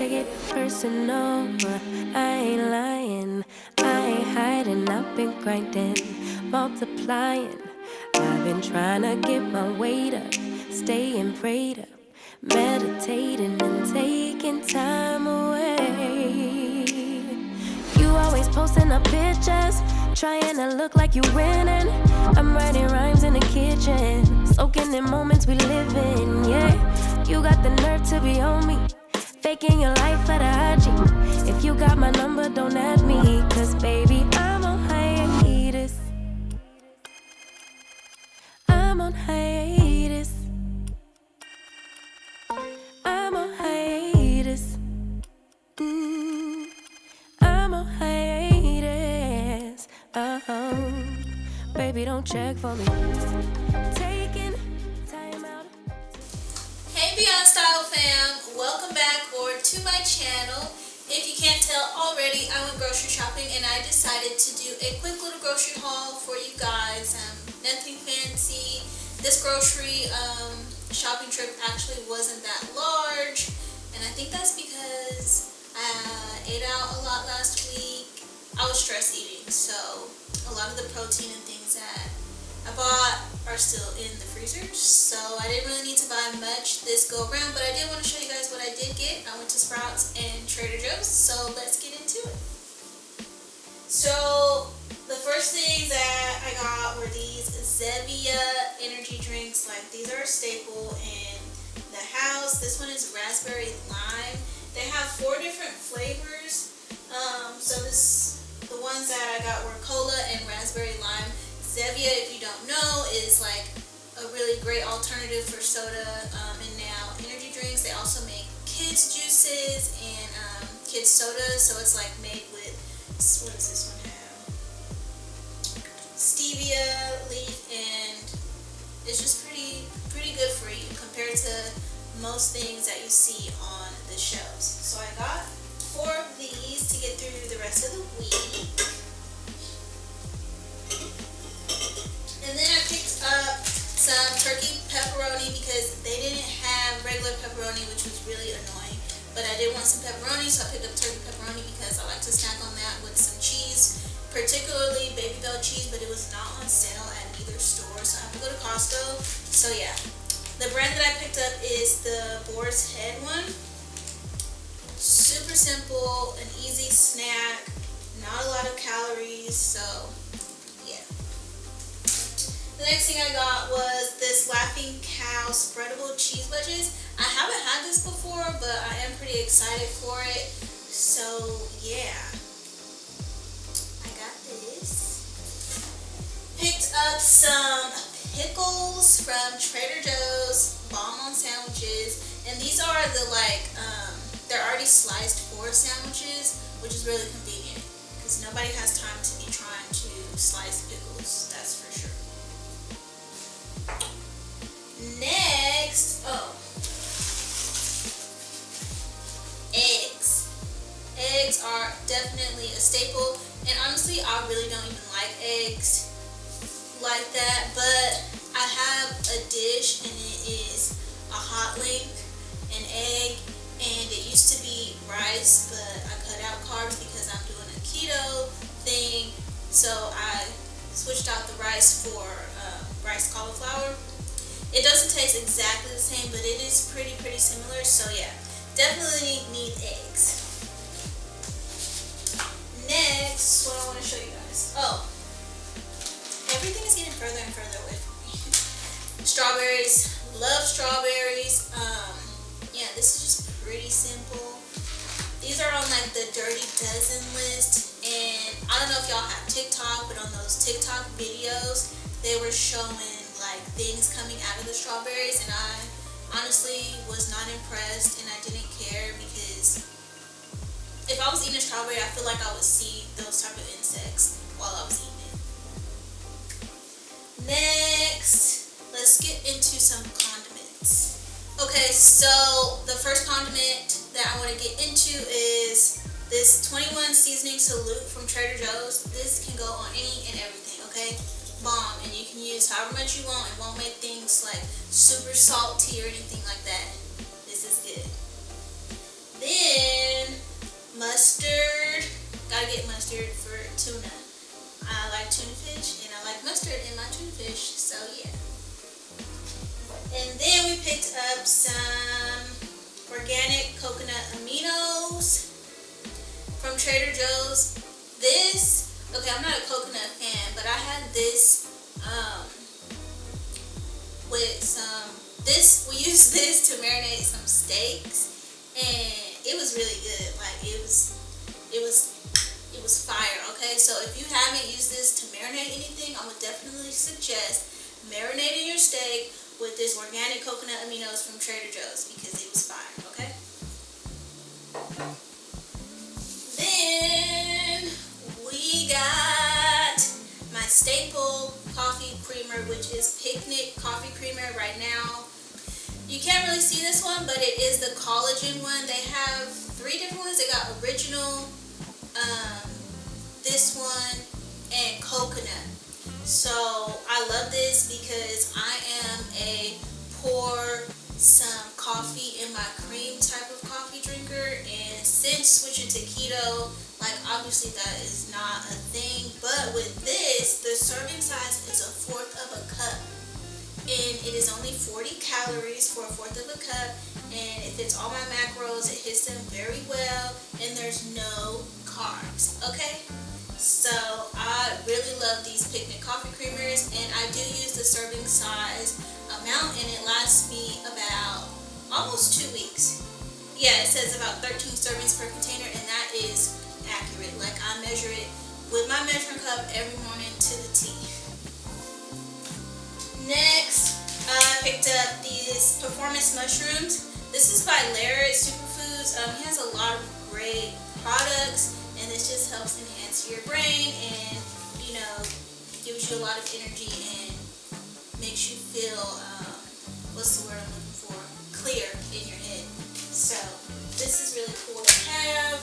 take it personal. I ain't lying, I ain't hiding. I've been grinding, multiplying. I've been trying to get my weight up, staying prayed up, meditating and taking time away. You always posting up pictures, trying to look like you winning. I'm writing rhymes in the kitchen, soaking in moments we live in, yeah. You got the nerve to be on me, faking your life for the IG. If you got my number, don't add me, cause baby, I'm on hiatus. I'm on hiatus. I'm on hiatus. I'm on hiatus. Baby, don't check for me. Taking time out. Hey Beyond Style fam, welcome back or to my channel. If you can't tell already, I went grocery shopping and I decided to do a quick little grocery haul for you guys. Nothing fancy. This grocery shopping trip actually wasn't that large, and I think that's because I ate out a lot last week. I was stress eating, so a lot of the protein and things that I bought are still in the freezers, so I didn't really need to buy much this go around, but I did want to show you guys what I did get. I went to Sprouts and Trader Joe's, so let's get into it. So the first things that I got were these Zevia energy drinks. Like, these are a staple in the house. This one is raspberry lime. They have 4 different flavors. The ones that I got were cola and raspberry lime. Zevia, if you don't know, is like a really great alternative for soda and now energy drinks. They also make kids juices and kids sodas, so it's like made with, what does this one have? Stevia leaf, and it's just pretty good for you compared to most things that you see on the shelves. So I got 4 of these to get through the rest of the week. And then I picked up some turkey pepperoni because they didn't have regular pepperoni, which was really annoying. But I did want some pepperoni, so I picked up turkey pepperoni because I like to snack on that with some cheese, particularly Baby Bell cheese, but it was not on sale at either store, so I have to go to Costco. So yeah, the brand that I picked up is the Boar's Head one. Super simple, an easy snack, not a lot of calories, so yeah. The next thing I got was this Laughing Cow spreadable cheese wedges. I haven't had this before, but I am pretty excited for it. So yeah, I got this. Picked up some pickles from Trader Joe's, bomb on sandwiches. And these are the they're already sliced for sandwiches, which is really convenient because nobody has time to be trying to slice pickles, that's for sure. Next, eggs. Eggs are definitely a staple, and honestly, I really don't even like eggs like that, but I have a dish and it is a hot link, an egg, and it used to be rice, but I cut out carbs because I'm doing a keto thing, so I switched out the rice for rice cauliflower. It doesn't taste exactly the same, but it is pretty similar, so yeah, definitely need eggs. Next, what I want to show you guys. Everything is getting further and further away from me. Strawberries, love strawberries. Yeah, this is just pretty simple. These are on like the Dirty Dozen list, and I don't know if y'all have TikTok, but on those TikTok videos, they were showing like things coming out of the strawberries, and I honestly was not impressed, and I didn't care because if I was eating a strawberry, I feel like I would see those type of insects while I was eating it. Next, let's get into some condiments. Okay, so the first condiment that I want to get into is this 21 seasoning salute from Trader Joe's. This can go on any and everything, okay? Bomb, and you can use however much you want. It won't make things like super salty or anything like that. This is good. Then mustard for tuna. I like tuna fish and I like mustard in my tuna fish, so yeah. And then we picked up some organic coconut aminos from Trader Joe's. Okay, I'm not a coconut fan, but I had this we used this to marinate some steaks, and it was really good. Like it was fire. Okay, so if you haven't used this to marinate anything, I would definitely suggest marinating your steak with this organic coconut aminos from Trader Joe's because it was fire. Okay. Then we got my staple coffee creamer, which is Picnic coffee creamer right now. You can't really see this one, but it is the collagen one. They have 3 different ones. They got original, this one, and coconut. So I love this because I am a pour some coffee in my cream type of coffee drinker, and since switching to keto, like obviously that is not a thing, but with this, the serving size is 1/4 of a cup, and it is only 40 calories for 1/4 of a cup, and it fits all my macros, it hits them very well, and there's no carbs. Okay, so I really love these Picnic coffee creamers, and I do use the serving size amount, and it lasts me about almost 2 weeks. Yeah, it says about 13 servings per container, and that is accurate. Like I measure it with my measuring cup every morning to the T. Next, I picked up these performance mushrooms. This is by Laird Superfoods. He has a lot of great products, and this just helps enhance your brain and, you know, gives you a lot of energy and makes you feel, what's the word I'm looking for? Clear in your head. So this is really cool to have.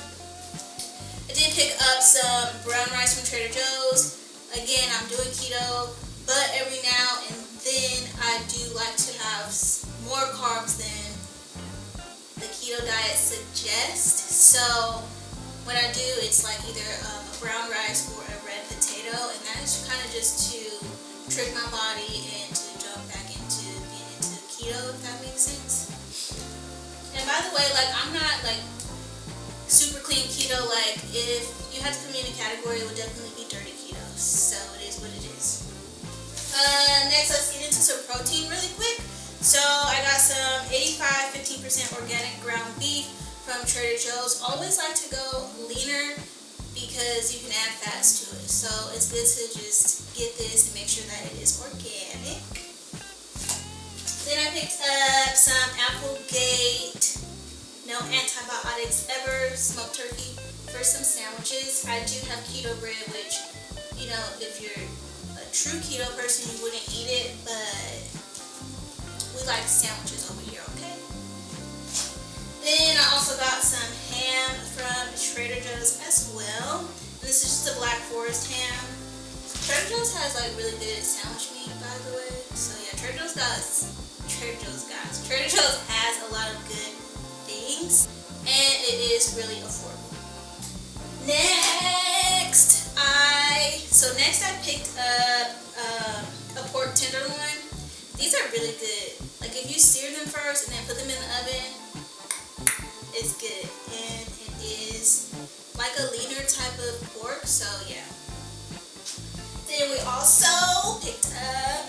I did pick up some brown rice from Trader Joe's. Again, I'm doing keto, but every now and then I do like to have more carbs than the keto diet suggests. So what I do, it's like either a brown rice or a red potato, and that is kind of just to trick my body and to jump back into being into keto, if that makes sense. And by the way, like I'm not like super clean keto. Like if you had to put me in a category, it would definitely be dirty keto. So it is what it is. Next, let's get into some protein really quick. So I got some 85-15% organic ground beef from Trader Joe's. Always like to go leaner because you can add fats to it. So it's good to just get this and make sure that it is organic. Then I picked up some Applegate no antibiotics ever smoked turkey for some sandwiches. I do have keto bread, which, you know, if you're a true keto person, you wouldn't eat it, but we like sandwiches over here, okay? Then I also got some ham from Trader Joe's as well. And this is just a Black Forest ham. Trader Joe's has like really good sandwich meat, by the way. So yeah, Trader Joe's has a lot of good things, and it is really affordable. Next I picked up a pork tenderloin. These are really good. Like if you sear them first and then put them in the oven, it's good, and it is like a leaner type of pork. So yeah. Then we also picked up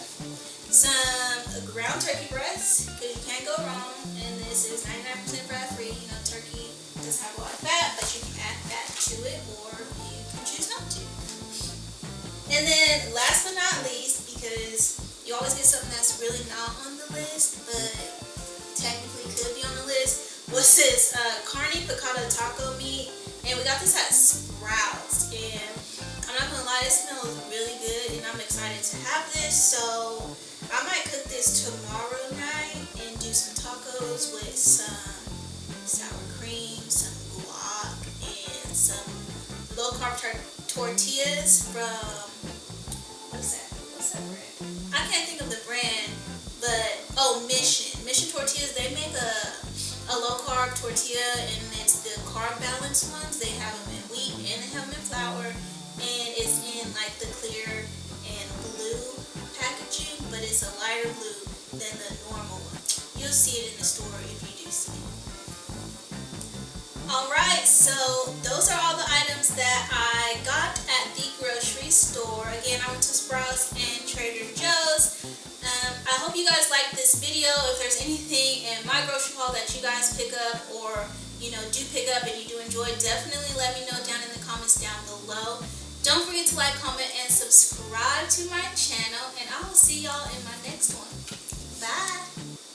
some ground turkey breasts, because you can't go wrong, and this is 99% fat free. You know, turkey does have a lot of fat, but you can add fat to it, or you can choose not to. And then last but not least, because you always get something that's really not on the list, but technically could be on the list, was this carne picada taco meat, and we got this at Sprouts, and I'm not gonna lie, it smells really good, and I'm excited to have this. So I might cook this tomorrow night and do some tacos with some sour cream, some guac, and some low carb tortillas from what's that brand? I can't think of the brand, but Mission tortillas. They make a low carb tortilla, and it's the carb balance ones. They have them in wheat and they have them in flour. lighter blue than the normal one. You'll see it in the store if you do see it. Alright, so those are all the items that I got at the grocery store. Again, I went to Sprouts and Trader Joe's. I hope you guys liked this video. If there's anything in my grocery haul that you guys pick up or do pick up and you do enjoy, definitely let me know down in the comments down below. Don't forget to like, comment, and subscribe to my channel, and I will see y'all in my next one. Bye!